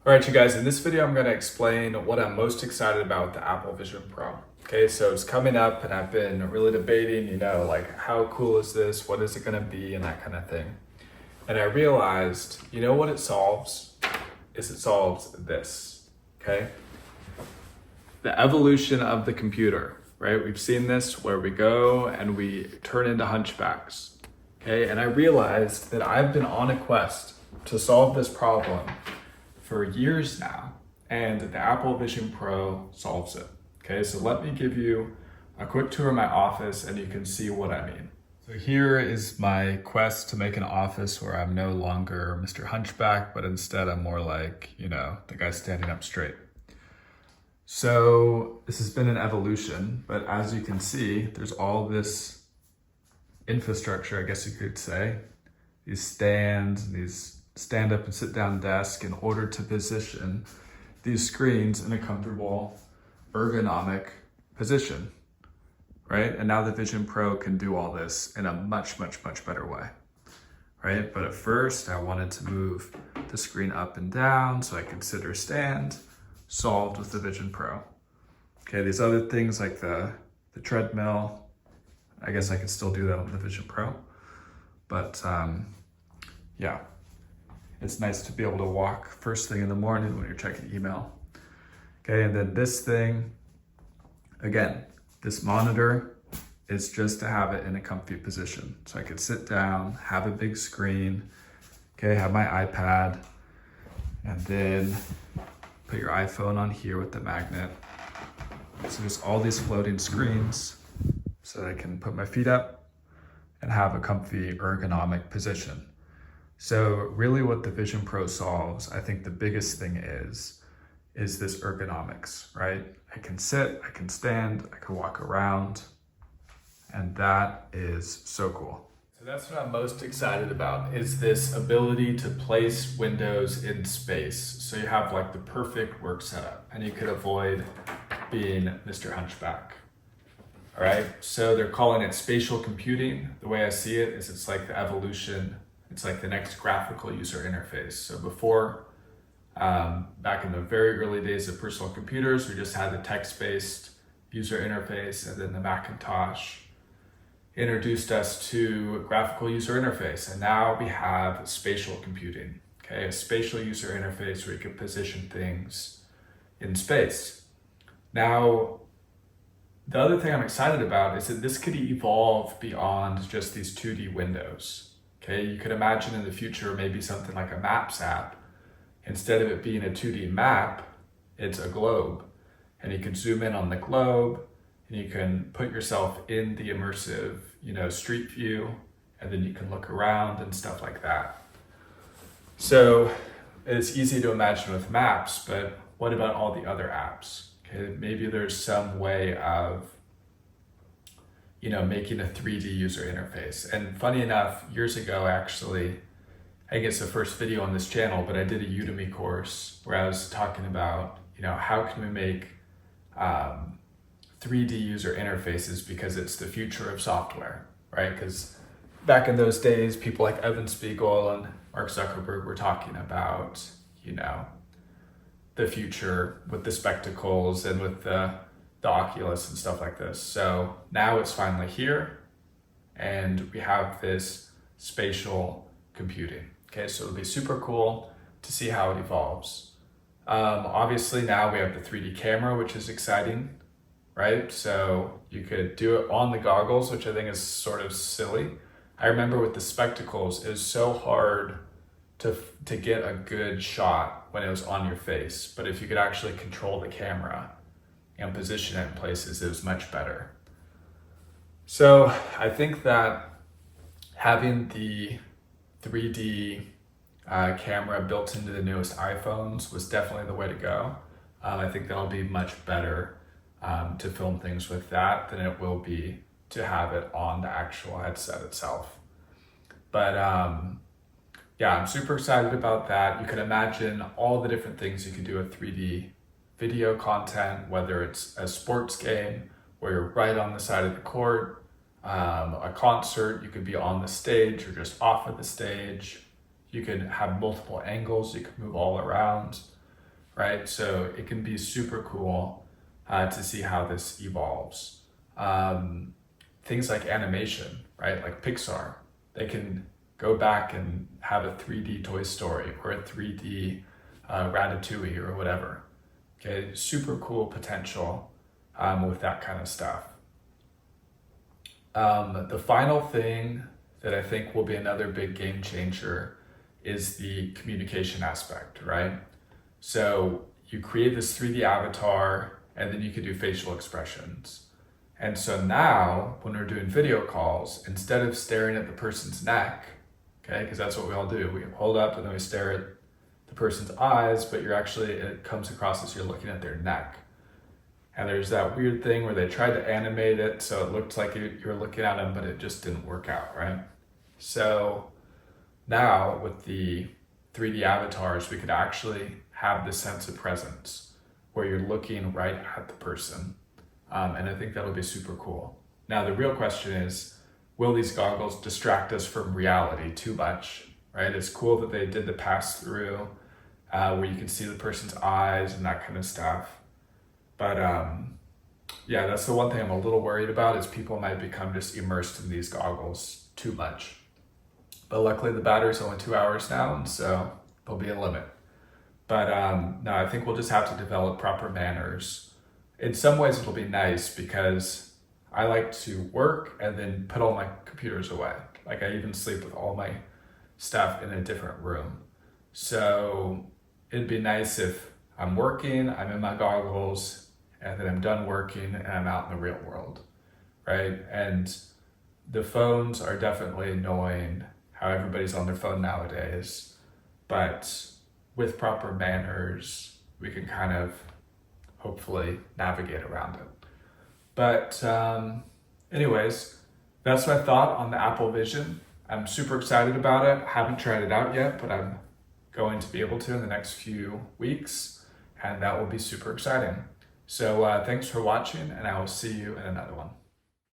All right, you guys, in this video, I'm going to explain what I'm most excited about with the Apple Vision Pro. Okay, so it's coming up and I've been really debating, like how cool is this? What is it going to be? And that kind of thing. And I realized, what it solves is it solves this, okay? The evolution of the computer, right? We've seen this where we go and we turn into hunchbacks, okay? And I realized that I've been on a quest to solve this problem for years now, and the Apple Vision Pro solves it. Okay, so let me give you a quick tour of my office and you can see what I mean. So here is my quest to make an office where I'm no longer Mr. Hunchback, but instead I'm more like, the guy standing up straight. So this has been an evolution, but as you can see, there's all this infrastructure, I guess you could say, these stands, these stand up and sit down desk in order to position these screens in a comfortable ergonomic position, right? And now the Vision Pro can do all this in a much, much, much better way, right? But at first I wanted to move the screen up and down so I could sit or stand, solved with the Vision Pro. Okay, these other things like the treadmill, I guess I could still do that with the Vision Pro, but yeah. It's nice to be able to walk first thing in the morning when you're checking email. Okay, and then this thing, again, this monitor is just to have it in a comfy position. So I could sit down, have a big screen, okay, have my iPad, and then put your iPhone on here with the magnet. So there's all these floating screens so I can put my feet up and have a comfy ergonomic position. So really what the Vision Pro solves, I think the biggest thing is this ergonomics, right? I can sit, I can stand, I can walk around, and that is so cool. So that's what I'm most excited about, is this ability to place windows in space. So you have like the perfect work setup and you could avoid being Mr. Hunchback. All right, so they're calling it spatial computing. The way I see it is it's like the evolution. It's like the next graphical user interface. So before, back in the very early days of personal computers, we just had the text-based user interface, and then the Macintosh introduced us to graphical user interface. And now we have spatial computing, okay? A spatial user interface where you can position things in space. Now, the other thing I'm excited about is that this could evolve beyond just these 2D windows. Okay, you could imagine in the future maybe something like a Maps app. Instead of it being a 2D map, it's a globe. And you can zoom in on the globe and you can put yourself in the immersive, street view, and then you can look around and stuff like that. So it's easy to imagine with Maps, but what about all the other apps? Okay, maybe there's some way of making a 3D user interface. And funny enough, years ago, actually, I think it's the first video on this channel, but I did a Udemy course where I was talking about, how can we make 3D user interfaces, because it's the future of software, right? Because back in those days, people like Evan Spiegel and Mark Zuckerberg were talking about, the future with the spectacles and with the Oculus and stuff like this. So now it's finally here and we have this spatial computing. Okay, so it'll be super cool to see how it evolves. Obviously now we have the 3D camera, which is exciting, right? So you could do it on the goggles, which I think is sort of silly. I remember with the spectacles, it was so hard to get a good shot when it was on your face. But if you could actually control the camera and position it in places, it was much better. So I think that having the 3D camera built into the newest iPhones was definitely the way to go. I think that'll be much better to film things with that than it will be to have it on the actual headset itself. But yeah, I'm super excited about that. You can imagine all the different things you can do with 3D video content, whether it's a sports game where you're right on the side of the court, a concert, you could be on the stage or just off of the stage. You can have multiple angles, you can move all around. right? So it can be super cool to see how this evolves. Things like animation, right? Like Pixar, they can go back and have a 3D Toy Story or a 3D Ratatouille or whatever. Okay, super cool potential with that kind of stuff. The final thing that I think will be another big game changer is the communication aspect, right? So you create this 3D avatar and then you can do facial expressions. And so now when we're doing video calls, instead of staring at the person's neck, okay, because that's what we all do, we hold up and then we stare at the person's eyes, but it comes across as you're looking at their neck. And there's that weird thing where they tried to animate it so it looked like you're looking at them, but it just didn't work out, right? So now with the 3D avatars, we could actually have this sense of presence where you're looking right at the person. And I think that'll be super cool. Now, the real question is, will these goggles distract us from reality too much, right? It's cool that they did the pass through where you can see the person's eyes and that kind of stuff. But yeah, that's the one thing I'm a little worried about is people might become just immersed in these goggles too much. But luckily the battery's only 2 hours now, and so there'll be a limit. But no, I think we'll just have to develop proper manners. In some ways it'll be nice because I like to work and then put all my computers away. Like I even sleep with all my stuff in a different room. So it'd be nice if I'm working, I'm in my goggles, and then I'm done working and I'm out in the real world, right? And the phones are definitely annoying, how everybody's on their phone nowadays, but with proper manners, we can kind of hopefully navigate around it. But anyways, that's my thought on the Apple Vision. I'm super excited about it. I haven't tried it out yet, but I'm going to be able to in the next few weeks, and that will be super exciting. So thanks for watching, and I will see you in another one.